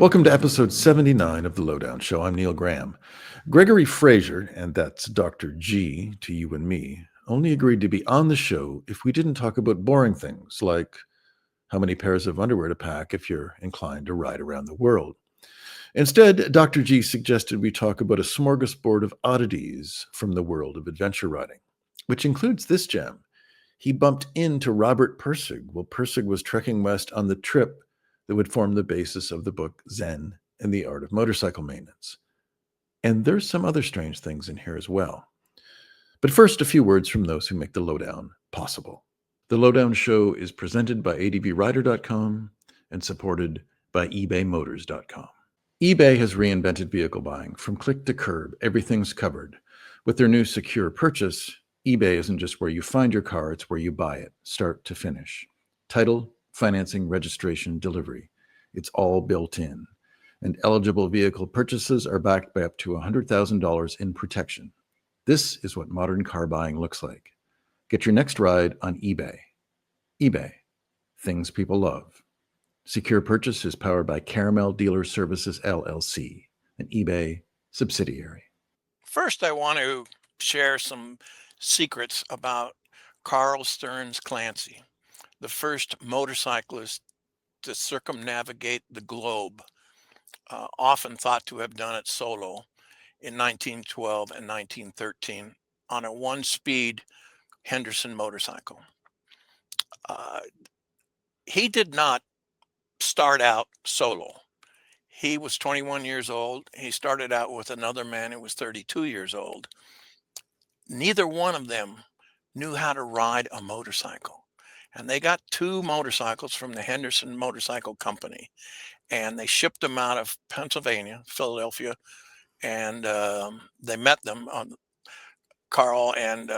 Welcome to episode 79 of The Lowdown Show. I'm Neil Graham. Gregory Frazier, and that's Dr. G to you and me, only agreed to be on the show if we didn't talk about boring things like how many pairs of underwear to pack if you're inclined to ride around the world. Instead, Dr. G suggested we talk about a smorgasbord of oddities from the world of adventure riding, which includes this gem. He bumped into Robert Pirsig while Pirsig was trekking west on the trip that would form the basis of the book Zen and the Art of Motorcycle Maintenance. And there's some other strange things in here as well. But first, a few words from those who make the Lowdown possible. The Lowdown Show is presented by advrider.com and supported by ebaymotors.com. eBay has reinvented vehicle buying. From click to curb, everything's covered. With their new secure purchase, eBay isn't just where you find your car, it's where you buy it, start to finish. Title, financing, registration, delivery. It's all built in. And eligible vehicle purchases are backed by up to $100,000 in protection. This is what modern car buying looks like. Get your next ride on eBay. eBay. Things people love. Secure Purchase is powered by Caramel Dealer Services, LLC, an eBay subsidiary. First, I want to share some secrets about Carl Stearns Clancy, the first motorcyclist to circumnavigate the globe, often thought to have done it solo in 1912 and 1913 on a one-speed Henderson motorcycle. He did not start out solo. He was 21 years old. He started out with another man who was 32 years old. Neither one of them knew how to ride a motorcycle. And they got two motorcycles from the Henderson Motorcycle Company. And they shipped them out of Pennsylvania, Philadelphia. And they met them. Carl and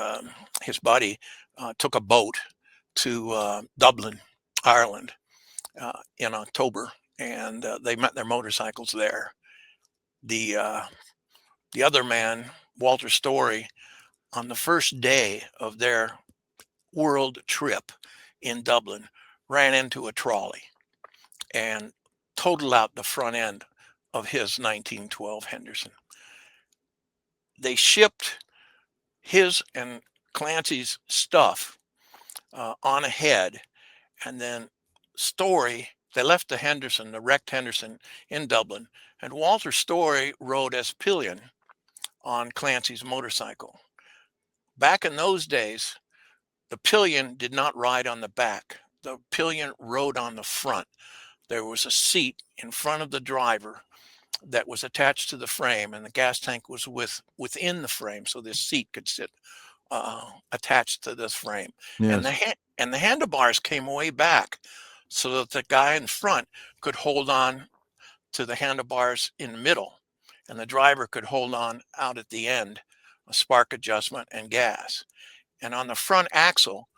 his buddy took a boat to Dublin, Ireland in October. And they met their motorcycles there. The other man, Walter Story, on the first day of their world trip in Dublin, ran into a trolley and totaled out the front end of his 1912 Henderson. They shipped his and Clancy's stuff on ahead, and then Story, they left the Henderson, the wrecked Henderson in Dublin, and Walter Story rode as pillion on Clancy's motorcycle. Back in those days, the pillion did not ride on the back. The pillion rode on the front. There was a seat in front of the driver that was attached to the frame, and the gas tank was within the frame, so this seat could sit attached to this frame. Yes. And the handlebars came way back so that the guy in front could hold on to the handlebars in the middle, and the driver could hold on out at the end, a spark adjustment and gas. And on the front axle,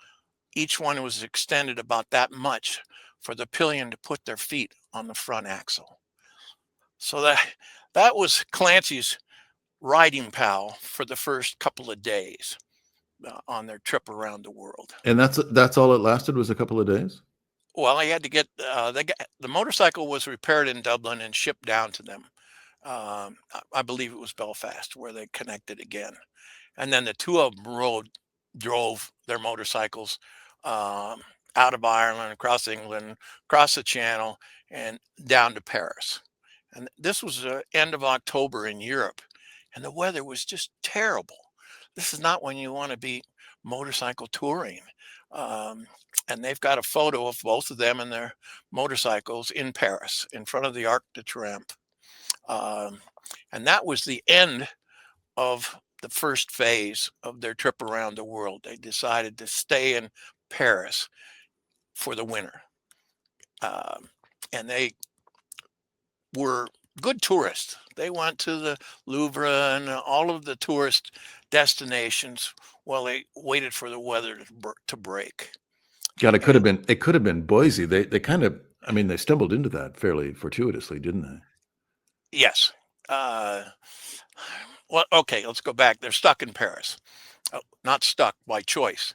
each one was extended about that much for the pillion to put their feet on the front axle. So that was Clancy's riding pal for the first couple of days on their trip around the world. And that's all it lasted, was a couple of days? Well, he had to get the motorcycle was repaired in Dublin and shipped down to them. I believe it was Belfast where they connected again. And then the two of them drove their motorcycles out of Ireland, across England, across the Channel, and down to Paris. And this was the end of October in Europe, and the weather was just terrible. This is not when you want to be motorcycle touring. And they've got a photo of both of them and their motorcycles in Paris, in front of the Arc de Triomphe. And that was the end of the first phase of their trip around the world. They decided to stay in Paris for the winter. And they were good tourists. They went to the Louvre and all of the tourist destinations while they waited for the weather to break. God, it could have been Boise. They kind of, I mean, they stumbled into that fairly fortuitously, didn't they? Yes. Well, okay, let's go back. They're stuck in Paris. Not stuck by choice.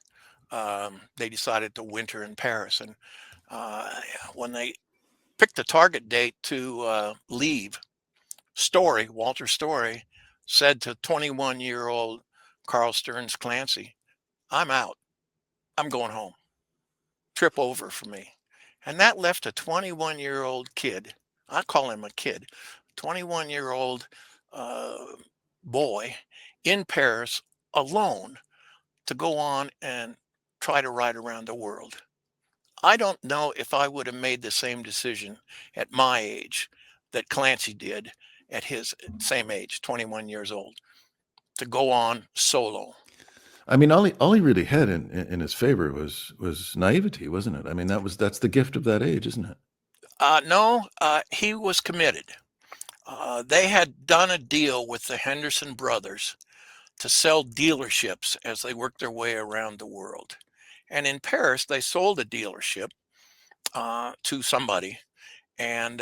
They decided to winter in Paris. And when they picked the target date to leave. Walter Story, said to 21-year-old Carl Stearns Clancy, "I'm out. I'm going home. Trip over for me." And that left a 21-year-old kid. I call him a kid. 21-year-old boy in Paris alone to go on and try to ride around the world. I don't know if I would have made the same decision at my age that Clancy did at his same age, 21 years old, to go on solo. I mean, all he really had in his favor was naivety, wasn't it? I mean, that's the gift of that age, isn't it? No, he was committed. They had done a deal with the Henderson brothers to sell dealerships as they worked their way around the world. And in Paris, they sold a dealership to somebody and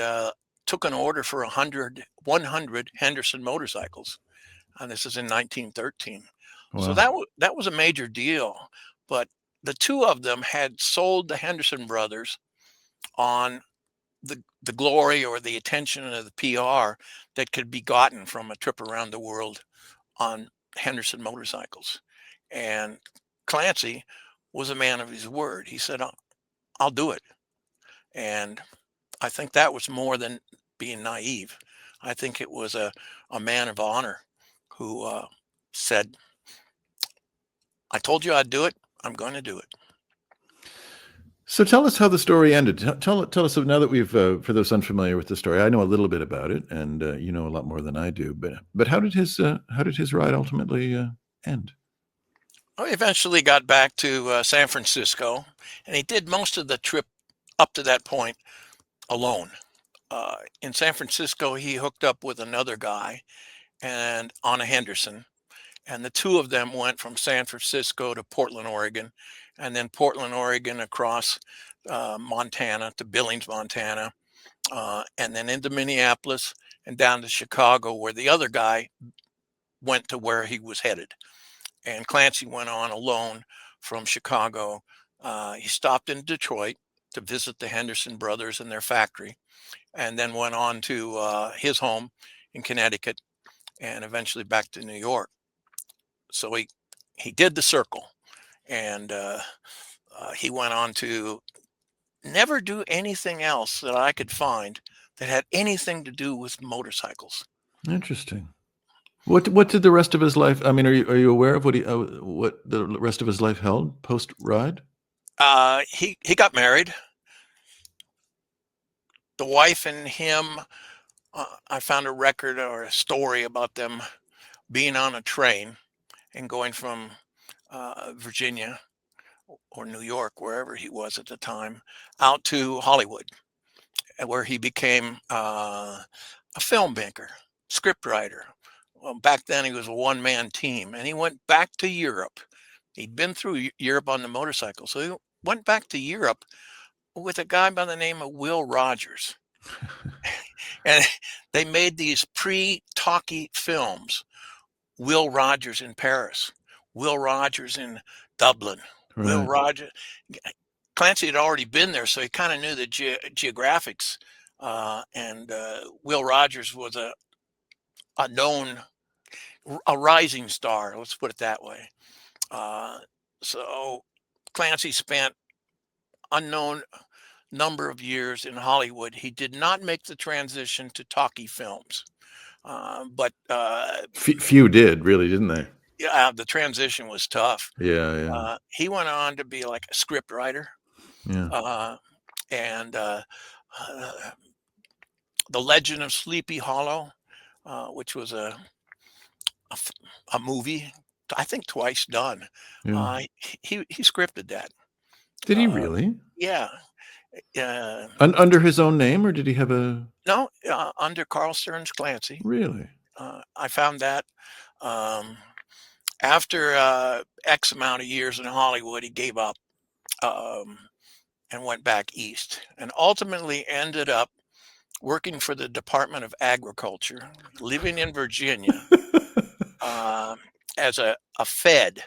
took an order for 100 Henderson motorcycles. And this is in 1913. So Wow. that was a major deal. But the two of them had sold the Henderson brothers on the glory or the attention of the PR that could be gotten from a trip around the world on Henderson motorcycles. And Clancy was a man of his word. He said, I'll do it. And I think that was more than being naive. I think it was a man of honor who said, I told you I'd do it. I'm going to do it. So tell us how the story ended. Tell us, now that we've, for those unfamiliar with the story, I know a little bit about it, and you know a lot more than I do. But how did his ride ultimately end? I eventually got back to San Francisco, and he did most of the trip up to that point alone. In San Francisco, he hooked up with another guy and on a Henderson, and the two of them went from San Francisco to Portland, Oregon, and then Portland, Oregon across Montana to Billings, Montana, and then into Minneapolis and down to Chicago, where the other guy went to where he was headed. And Clancy went on alone from Chicago. He stopped in Detroit to visit the Henderson brothers and their factory, and then went on to his home in Connecticut, and eventually back to New York. So he did the circle, and he went on to never do anything else that I could find that had anything to do with motorcycles. Interesting. What did the rest of his life? I mean, are you aware of what the rest of his life held post ride? He got married. The wife and him, I found a record or a story about them being on a train and going from Virginia or New York, wherever he was at the time, out to Hollywood, where he became a filmmaker, scriptwriter. Well, back then he was a one-man team, and he went back to Europe. He'd been through Europe on the motorcycle, so he went back to Europe with a guy by the name of Will Rogers. And they made these pre-talkie films. Will Rogers in Paris, Will Rogers in Dublin, Will Right. Rogers. Clancy had already been there, so he kind of knew the geographics. And Will Rogers was a known, a rising star. Let's put it that way. So Clancy spent unknown number of years in Hollywood. He did not make the transition to talkie films, but Few did, really, didn't they? yeah, the transition was tough. Yeah, yeah, He went on to be like a script writer, yeah. uh, and uh, The Legend of Sleepy Hollow, which was a movie, I think twice done. Yeah. He scripted that. Did he Uh, really? yeah. Uh, Under his own name, or did he have a? no, under Carl Stearns Clancy. Really? I found that um, after X amount of years in Hollywood, he gave up um, and went back east, and ultimately ended up working for the Department of Agriculture, living in Virginia uh, as a Fed,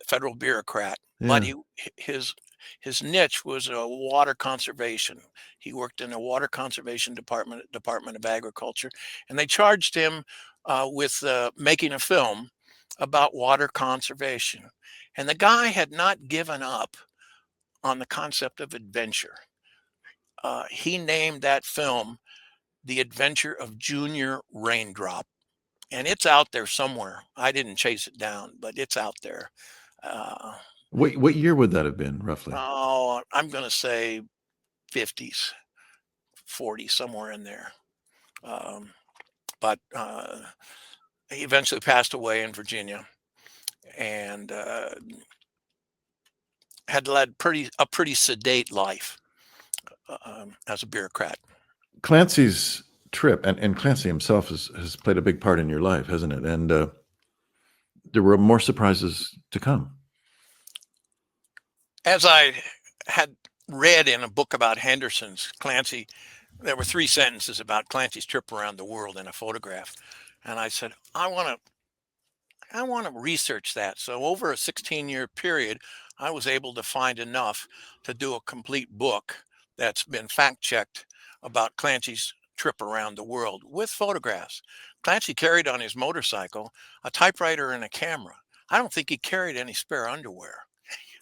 federal bureaucrat. But Yeah. his his niche was water conservation. He worked in a water conservation Department of Agriculture, and they charged him with making a film about water conservation. And the guy had not given up on the concept of adventure. He named that film The Adventure of Junior Raindrop, and it's out there somewhere. I didn't chase it down, but it's out there. Uh, What year would that have been, roughly? oh, I'm going to say 50s, 40s, somewhere in there. But he eventually passed away in Virginia, and had led a pretty sedate life as a bureaucrat. Clancy's trip, and Clancy himself has played a big part in your life, hasn't it? And there were more surprises to come. As I had read in a book about Henderson's, Clancy, there were 3 sentences about Clancy's trip around the world in a photograph. And I said, I want to research that. So over a 16-year period, I was able to find enough to do a complete book that's been fact-checked about Clancy's trip around the world with photographs. Clancy carried on his motorcycle a typewriter and a camera. I don't think he carried any spare underwear.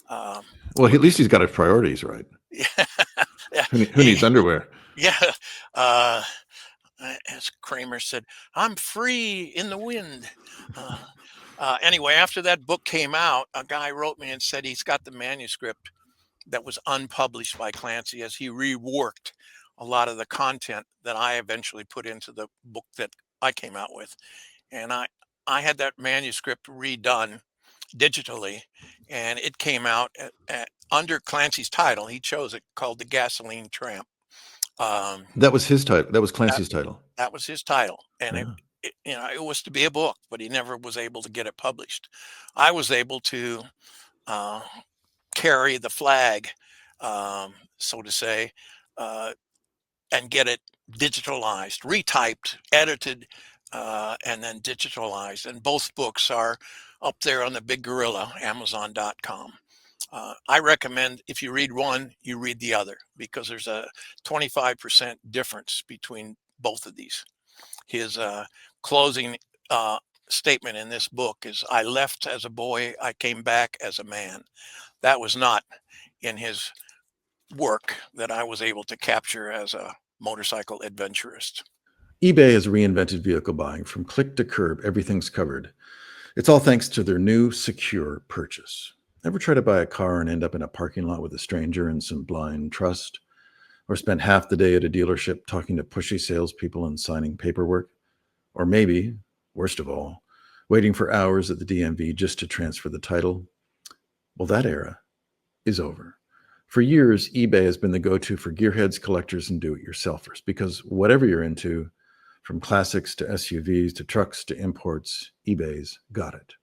Well, at least he's got his priorities right. Yeah. Who needs underwear? Yeah. As Kramer said, I'm free in the wind. Anyway, after that book came out, a guy wrote me and said he's got the manuscript that was unpublished by Clancy as he reworked a lot of the content that I eventually put into the book that I came out with. And I had that manuscript redone digitally, and it came out under Clancy's title. He chose it, called The Gasoline Tramp. That was his title. That was Clancy's title. That was his title. And it was to be a book, but he never was able to get it published. I was able to carry the flag, so to say, and get it digitalized, retyped, edited, and then digitalized. And both books are up there on the big gorilla, Amazon.com. I recommend if you read one, you read the other, because there's a 25% difference between both of these. His closing statement in this book is, I left as a boy, I came back as a man. That was not in his work that I was able to capture as a motorcycle adventurist. eBay has reinvented vehicle buying. From click to curb, everything's covered. It's all thanks to their new secure purchase. Ever try to buy a car and end up in a parking lot with a stranger in some blind trust? Or spend half the day at a dealership talking to pushy salespeople and signing paperwork? Or maybe, worst of all, waiting for hours at the DMV just to transfer the title? Well, that era is over. For years, eBay has been the go-to for gearheads, collectors, and do-it-yourselfers, because whatever you're into, from classics to SUVs to trucks to imports, eBay's got it.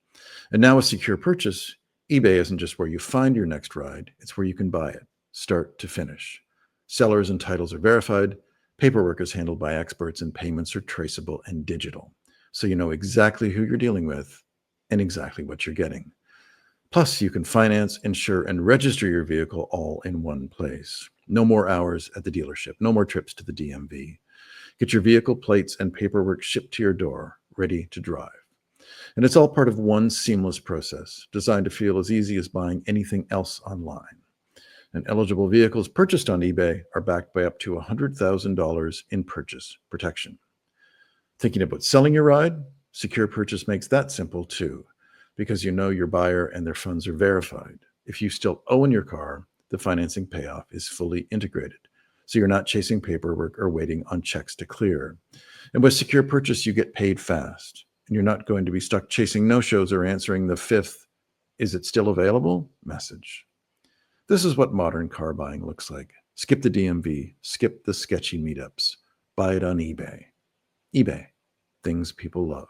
And now with secure purchase, eBay isn't just where you find your next ride, it's where you can buy it, start to finish. Sellers and titles are verified, paperwork is handled by experts, and payments are traceable and digital. So you know exactly who you're dealing with and exactly what you're getting. Plus, you can finance, insure, and register your vehicle all in one place. No more hours at the dealership, no more trips to the DMV. Get your vehicle plates and paperwork shipped to your door, ready to drive. And it's all part of one seamless process, designed to feel as easy as buying anything else online. And eligible vehicles purchased on eBay are backed by up to $100,000 in purchase protection. Thinking about selling your ride? Secure Purchase makes that simple too, because you know your buyer and their funds are verified. If you still own your car, the financing payoff is fully integrated, so you're not chasing paperwork or waiting on checks to clear. And with Secure Purchase, you get paid fast, and you're not going to be stuck chasing no-shows or answering the 5th, "Is it still available?" message. This is what modern car buying looks like. Skip the DMV, skip the sketchy meetups, buy it on eBay. eBay, things people love.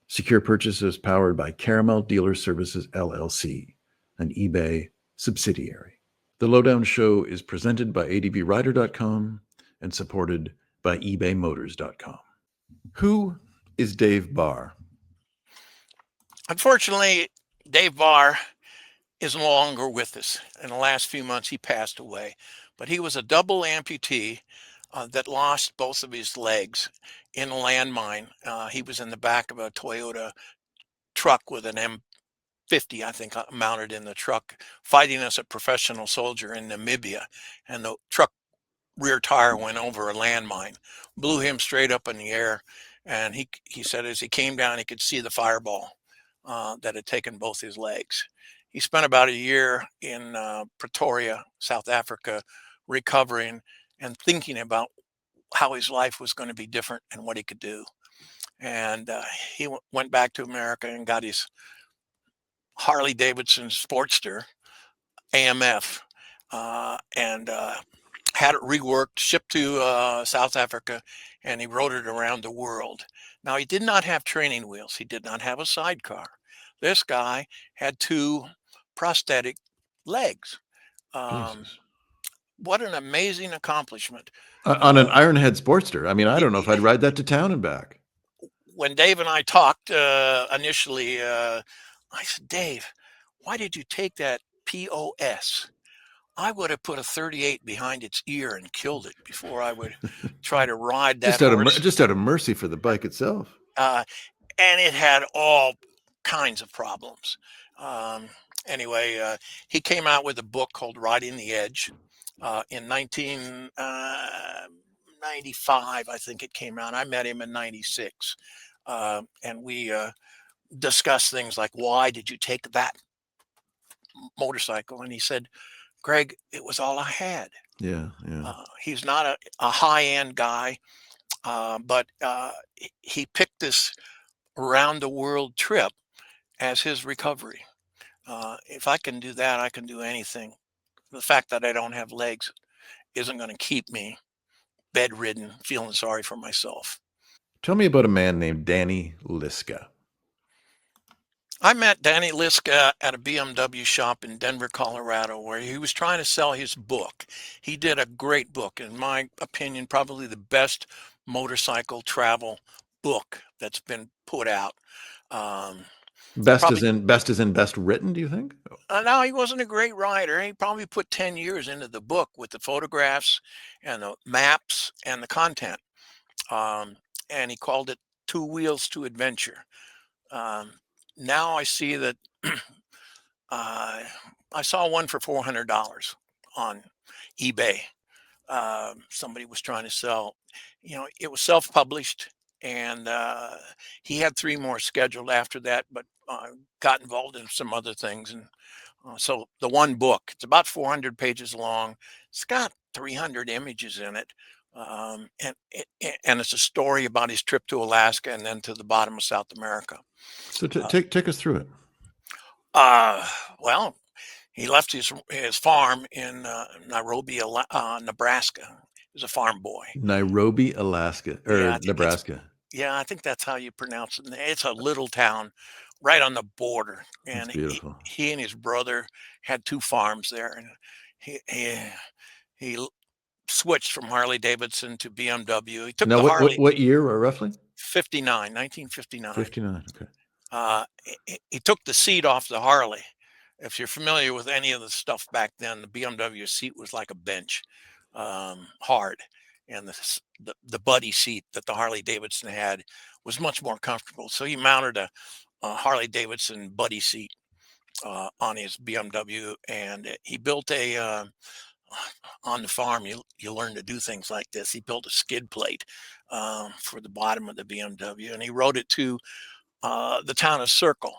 Secure Purchase is powered by Caramel Dealer Services, LLC, an eBay subsidiary. The Lowdown Show is presented by advrider.com and supported by ebaymotors.com. Who is Dave Barr? Unfortunately, Dave Barr is no longer with us. In the last few months, he passed away. But he was a double amputee that lost both of his legs in a landmine. He was in the back of a Toyota truck with an M50, I think, mounted in the truck, fighting as a professional soldier in Namibia. And the truck rear tire went over a landmine, blew him straight up in the air. And he said as he came down, he could see the fireball that had taken both his legs. He spent about a year in Pretoria, South Africa, recovering and thinking about how his life was going to be different and what he could do. And he went back to America and got his Harley Davidson Sportster AMF, and had it reworked, shipped to South Africa, and he rode it around the world. Now, he did not have training wheels. He did not have a sidecar. This guy had two prosthetic legs. Um, Jesus. what an amazing accomplishment. On an Ironhead Sportster. I mean, I don't know if I'd ride that to town and back. When Dave and I talked initially, I said, Dave, why did you take that POS? I would have put a 38 behind its ear and killed it before I would try to ride that horse. Just out of mercy for the bike itself. And it had all kinds of problems. Um, anyway, he came out with a book called Riding the Edge in 1995, I think it came out. I met him in 96. And we discussed things like, why did you take that motorcycle? And he said, Greg, it was all I had. Yeah. He's not a high-end guy, but he picked this around the world trip as his recovery. If I can do that, I can do anything. The fact that I don't have legs isn't going to keep me bedridden, feeling sorry for myself. Tell me about a man named Danny Liska. I met Danny Liska at a BMW shop in Denver, Colorado, where he was trying to sell his book. He did a great book, in my opinion, probably the best motorcycle travel book that's been put out. Best as in best written, do you think? No, he wasn't a great writer. He probably put 10 years into the book with the photographs and the maps and the content. And he called it Two Wheels to Adventure. Now I see that I saw one for $400 on eBay. Somebody was trying to sell, it was self-published, and he had three more scheduled after that, but got involved in some other things. And so the one book, it's about 400 pages long. It's got 300 images in it. And it's a story about his trip to Alaska and then to the bottom of South America. So take us through it. Well, he left his farm in Nairobi, Nebraska. He was a farm boy. Nairobi, Alaska, or Nebraska. Yeah, I think that's how you pronounce it. It's a little town right on the border. And That's beautiful. He and his brother had two farms there. And he switched from Harley Davidson to BMW. He took Now, the Harley. what year roughly? 1959. 59. Okay. He took the seat off the Harley. If you're familiar with any of the stuff back then, the BMW seat was like a bench, hard, and the buddy seat that the Harley Davidson had was much more comfortable. So he mounted a Harley Davidson buddy seat on his BMW, and he built on the farm. You learn to do things like this. He built a skid plate for the bottom of the BMW, and he rode it to the town of Circle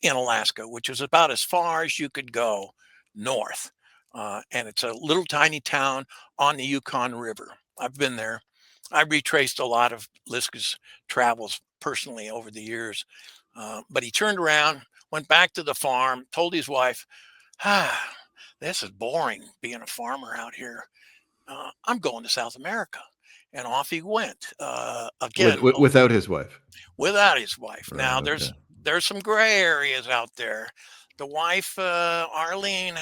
in Alaska, which is about as far as you could go north. And it's a little tiny town on the Yukon River. I've been there. I retraced a lot of Liska's travels personally over the years. But he turned around, went back to the farm, told his wife, this is boring being a farmer out here. I'm going to South America. And off he went. Again, without his wife. Without his wife. Right, now okay. there's some gray areas out there. The wife, Arlene,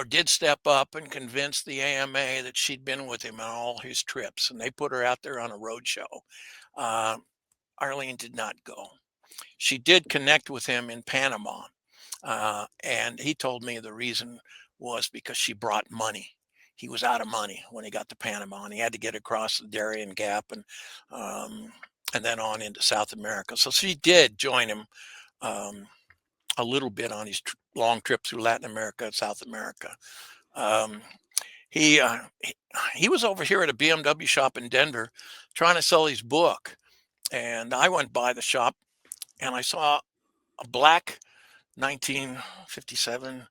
did step up and convince the AMA that she'd been with him on all his trips, and they put her out there on a road show. Arlene did not go. She did connect with him in Panama, And he told me the reason was because she brought money. He was out of money when he got to Panama, and he had to get across the Darien Gap um, and then on into South America. So she did join him um, a little bit on his long trip through Latin America and South America. Um, he was over here at a BMW shop in Denver trying to sell his book, and I went by the shop and I saw a black 1957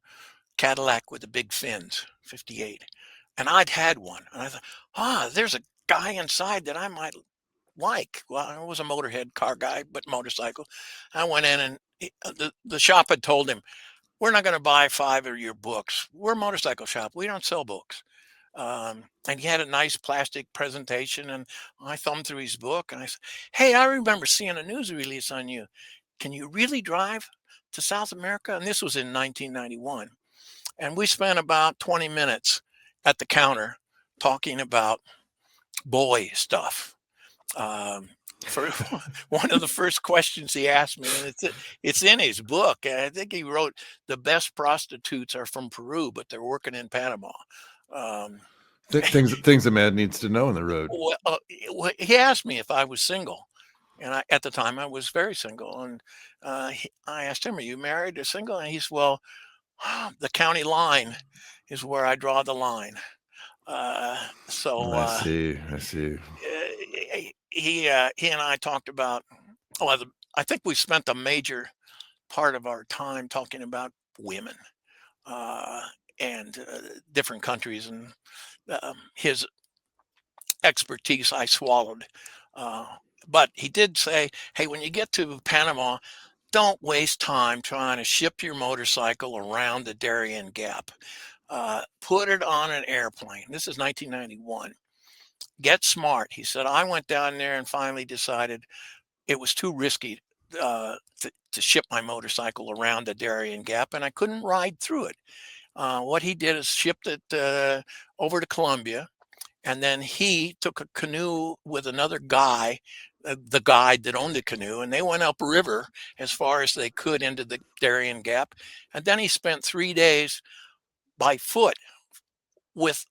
Cadillac with the big fins, 58. And I'd had one. And I thought, there's a guy inside that I might like. Well, I was a motorhead car guy, but motorcycle. I went in and the shop had told him, we're not going to buy 5 of your books. We're a motorcycle shop. We don't sell books. And he had a nice plastic presentation, and I thumbed through his book and I said, hey, I remember seeing a news release on you. Can you really drive to South America? And this was in 1991. And we spent about 20 minutes at the counter talking about boy stuff. For one of the first questions he asked me, and it's in his book. And I think he wrote, "The best prostitutes are from Peru, but they're working in Panama." Um, Things a man needs to know on the road. he asked me if I was single, and at the time I was very single. And I asked him, "Are you married or single?" And he said, "Well, the county line is where I draw the line." So I see. he and I talked about. Well, I think we spent a major part of our time talking about women uh, and different countries, and his expertise I swallowed. Uh, but he did say, "Hey, when you get to Panama, don't waste time trying to ship your motorcycle around the Darien Gap. Put it on an airplane." This is 1991. Get smart. He said, I went down there and finally decided it was too risky to ship my motorcycle around the Darien Gap, and I couldn't ride through it. What he did is shipped it over to Colombia, and then he took a canoe with another guy, the guide that owned the canoe, and they went upriver as far as they could into the Darien Gap. And then he spent 3 days by foot with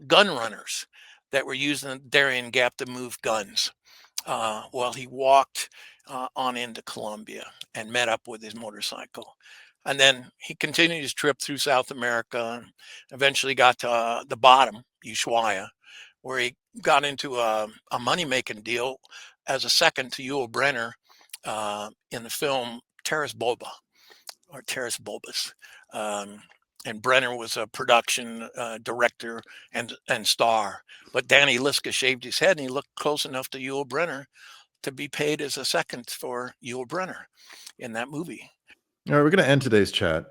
gun runners that were using the Darien Gap to move guns. While he walked on into Colombia and met up with his motorcycle. And then he continued his trip through South America and eventually got to the bottom, Ushuaia, where he got into a money-making deal as a second to Yul Brynner in the film Terrace Boba or Terrace Bulbous. And Brenner was a production director and star. But Danny Liska shaved his head, and he looked close enough to Yul Brynner to be paid as a second for Yul Brynner in that movie. All right, we're going to end today's chat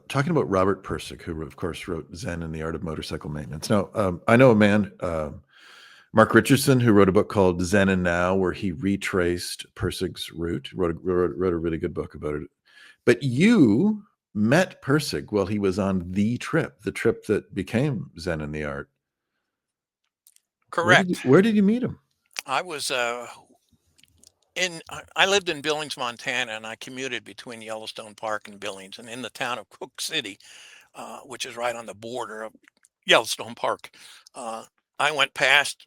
talking about Robert Pirsig, who, of course, wrote Zen and the Art of Motorcycle Maintenance. Now, I know a man, Mark Richardson, who wrote a book called Zen and Now, where he retraced Pirsig's route, wrote a really good book about it. But you met Pirsig while he was on the trip that became Zen and the Art. Correct. Where did you meet him? I was I lived in Billings, Montana, and I commuted between Yellowstone Park and Billings, and in the town of Cook City, which is right on the border of Yellowstone Park. I went past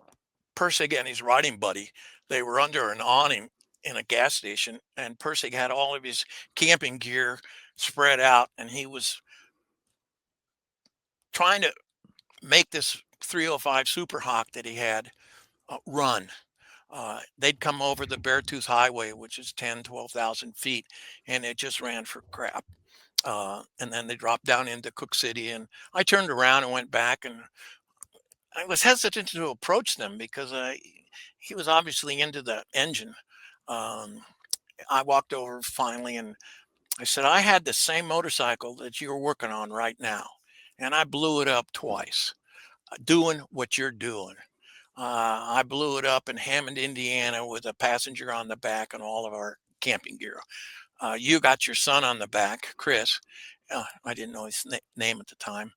Pirsig and his riding buddy. They were under an awning in a gas station, and Pirsig had all of his camping gear spread out, and he was trying to make this 305 Super Hawk that he had run. They'd come over the Beartooth Highway, which is 10, 12,000 feet, and it just ran for crap. And then they dropped down into Cook City, and I turned around and went back, and I was hesitant to approach them because he was obviously into the engine. Um, I walked over finally, and I said, I had the same motorcycle that you're working on right now, and I blew it up twice, doing what you're doing. I blew it up in Hammond, Indiana, with a passenger on the back and all of our camping gear. You got your son on the back, Chris. I didn't know his name at the time.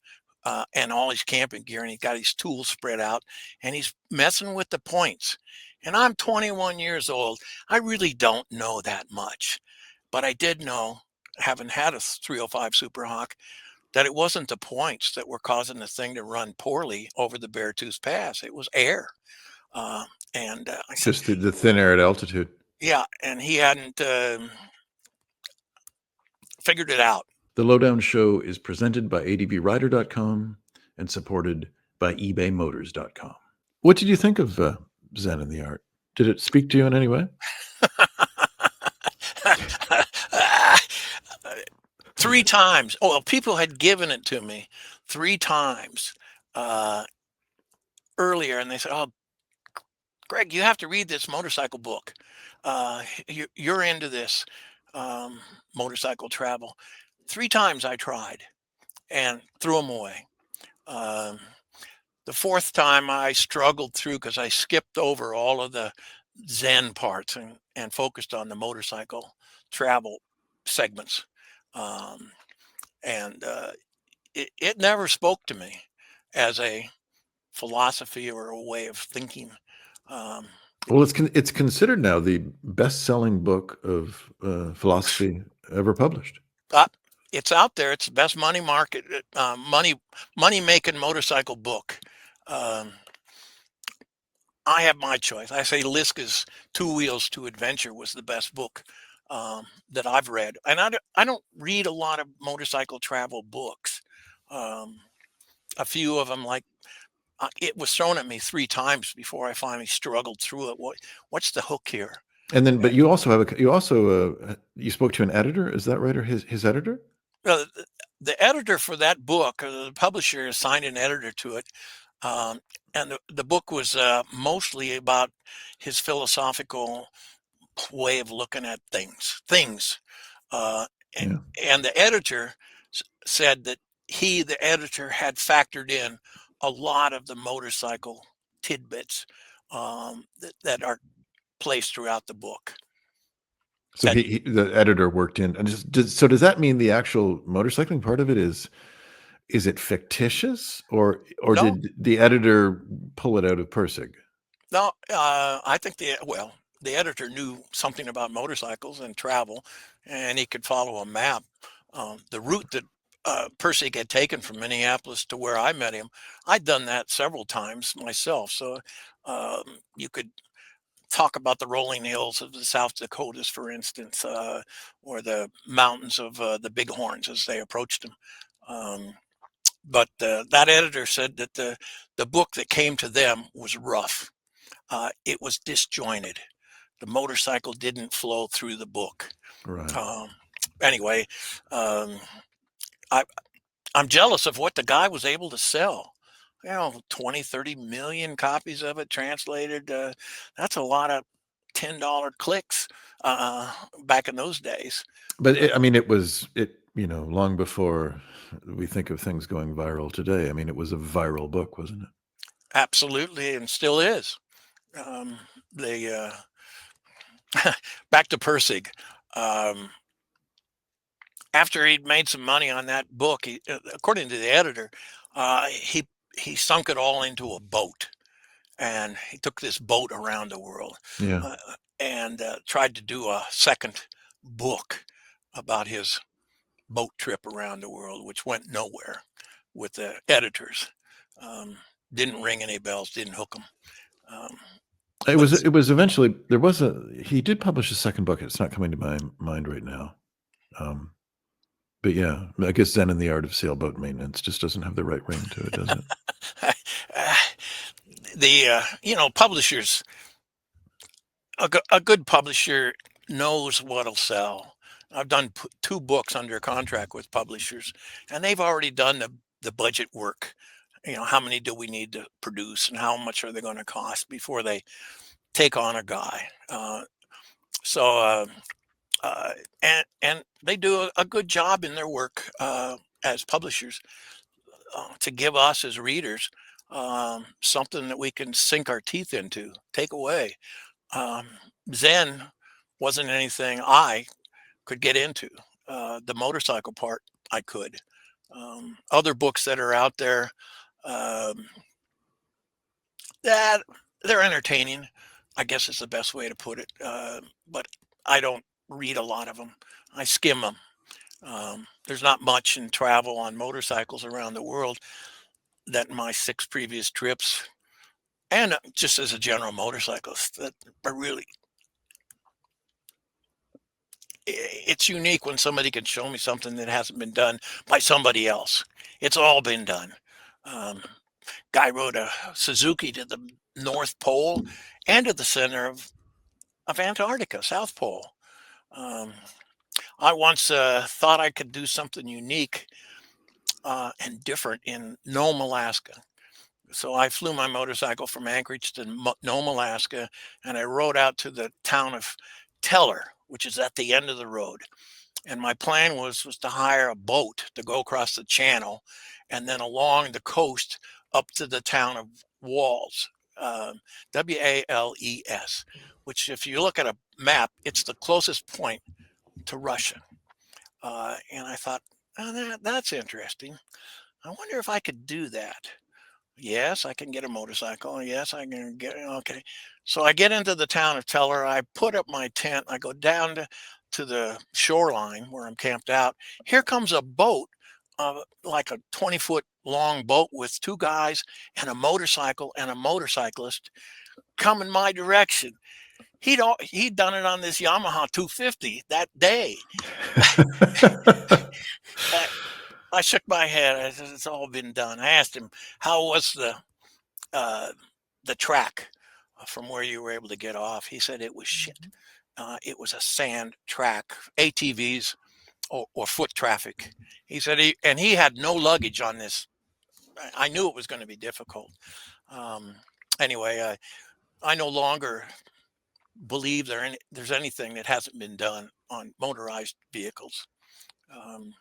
And all his camping gear, and he got his tools spread out, and he's messing with the points. And I'm 21 years old. I really don't know that much, but I did know having had a 305 Super Hawk, that it wasn't the points that were causing the thing to run poorly over the Beartooth Pass. It was air. I said, Just the thin air at altitude. yeah, and he hadn't figured it out. The Lowdown Show is presented by advrider.com and supported by ebaymotors.com. What did you think of Zen and the Art? Did it speak to you in any way? 3 times. Oh, well, people had given it to me 3 times earlier, and they said, "Oh, Greg, you have to read this motorcycle book. You're into this motorcycle travel." 3 times I tried and threw them away. Um, the 4th time I struggled through because I skipped over all of the Zen parts and focused on the motorcycle travel segments. Um, and it never spoke to me as a philosophy or a way of thinking. Um, Well, it's considered now the best-selling book of philosophy ever published. uh, it's out there. It's the best money making motorcycle book. Um, I have my choice. I say Liska's Two Wheels to Adventure was the best book that I've read, and I don't read a lot of motorcycle travel books. Um, a few of them, like it was thrown at me 3 times before I finally struggled through it. What's the hook here? And then, but you also you spoke to an editor, is that right, or his editor? Uh, the editor for that book, or the publisher, assigned an editor to it, um, and the book was mostly about his philosophical way of looking at things. Uh, a- Yeah. and the editor said that the editor, had factored in a lot of the motorcycle tidbits that are placed throughout the book. So And the editor worked in, and so does that mean the actual motorcycling part of it is it fictitious, or no, did the editor pull it out of Pirsig? no, I think the editor knew something about motorcycles and travel, and he could follow a map. The route that Pirsig had taken from Minneapolis to where I met him, I'd done that several times myself. So you could talk about the rolling hills of the South Dakotas, for instance, or the mountains of the Bighorns as they approached them. Um, but that editor said that the book that came to them was rough. It was disjointed. The motorcycle didn't flow through the book. Right. Um, anyway, um, I, I'm jealous of what the guy was able to sell. 20, 30 million copies of it translated. That's a lot of $10 clicks back in those days. But I mean, long before we think of things going viral today. I mean, it was a viral book, wasn't it? Absolutely, and still is. Um, they back to Pirsig. Um, After he'd made some money on that book, according to the editor, he sunk it all into a boat, and he took this boat around the world, Yeah. uh, and tried to do a second book about his boat trip around the world, which went nowhere with the editors. Um, didn't ring any bells, didn't hook them. Um, It but was it was eventually he did publish a second book. It's not coming to my mind right now. Um, but yeah, I guess Zen and the Art of Sailboat Maintenance just doesn't have the right ring to it, does it? publishers, a good publisher knows what'll sell. I've done 2 books under contract with publishers, and they've already done the budget work. How many do we need to produce, and how much are they going to cost before they take on a guy? So uh, and they do a good job in their work as publishers to give us as readers something that we can sink our teeth into, take away. Um, Zen wasn't anything I could get into. The motorcycle part I could. Other books that are out there um, that they're entertaining, I guess is the best way to put it. But I don't read a lot of them. I skim them. There's not much in travel on motorcycles around the world that my 6 previous trips, and just as a general motorcyclist, that are really, it's unique when somebody can show me something that hasn't been done by somebody else. It's all been done. Um, Guy rode a Suzuki to the North Pole and to the center of Antarctica, South Pole. Um, I once thought I could do something unique and different in Nome, Alaska. So I flew my motorcycle from Anchorage to Nome, Alaska, and I rode out to the town of Teller, which is at the end of the road. And my plan was to hire a boat to go across the channel and then along the coast up to the town of Walls, Wales, which if you look at a map, it's the closest point to Russia. And I thought, oh, that's interesting. I wonder if I could do that. Yes, I can get a motorcycle. Yes, I can get okay. So I get into the town of Teller. I put up my tent. I go down to the shoreline where I'm camped out. Here comes a boat, like a 20-foot long boat with 2 guys and a motorcycle and a motorcyclist coming my direction. He'd done it on this Yamaha 250 that day. I shook my head. I said, "It's all been done." I asked him, "How was the track from where you were able to get off?" He said it was shit. It was a sand track, ATVs or foot traffic. He said he had no luggage on this. I knew it was going to be difficult. Um, anyway, I no longer believe there's anything that hasn't been done on motorized vehicles. Um,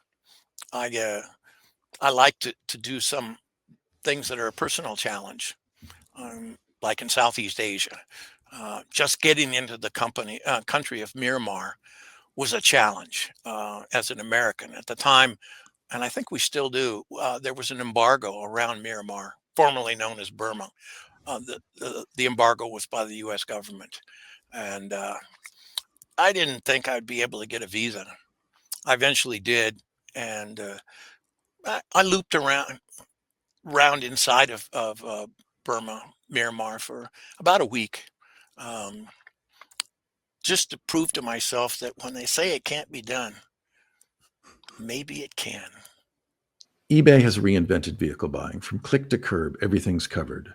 I like to do some things that are a personal challenge, like in Southeast Asia. Just getting into the country of Myanmar was a challenge as an American at the time, and I think we still do. There was an embargo around Myanmar, formerly known as Burma. The embargo was by the U.S. government, and I didn't think I'd be able to get a visa. I eventually did, and I looped around inside of Burma, Myanmar for about a week, um, just to prove to myself that when they say it can't be done, maybe it can. eBay has reinvented vehicle buying. From click to curb, everything's covered.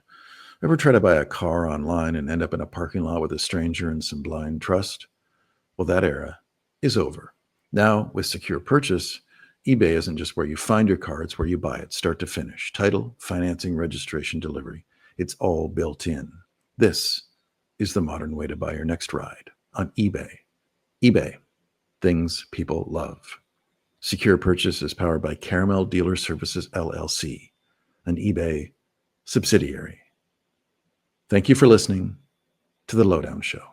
Ever try to buy a car online and end up in a parking lot with a stranger and some blind trust? Well, that era is over. Now, with secure purchase, eBay isn't just where you find your car, it's where you buy it, start to finish. Title, financing, registration, delivery. It's all built in. This is the modern way to buy your next ride on eBay. eBay, things people love. Secure purchase is powered by Caramel Dealer Services, LLC, an eBay subsidiary. Thank you for listening to The Lowdown Show.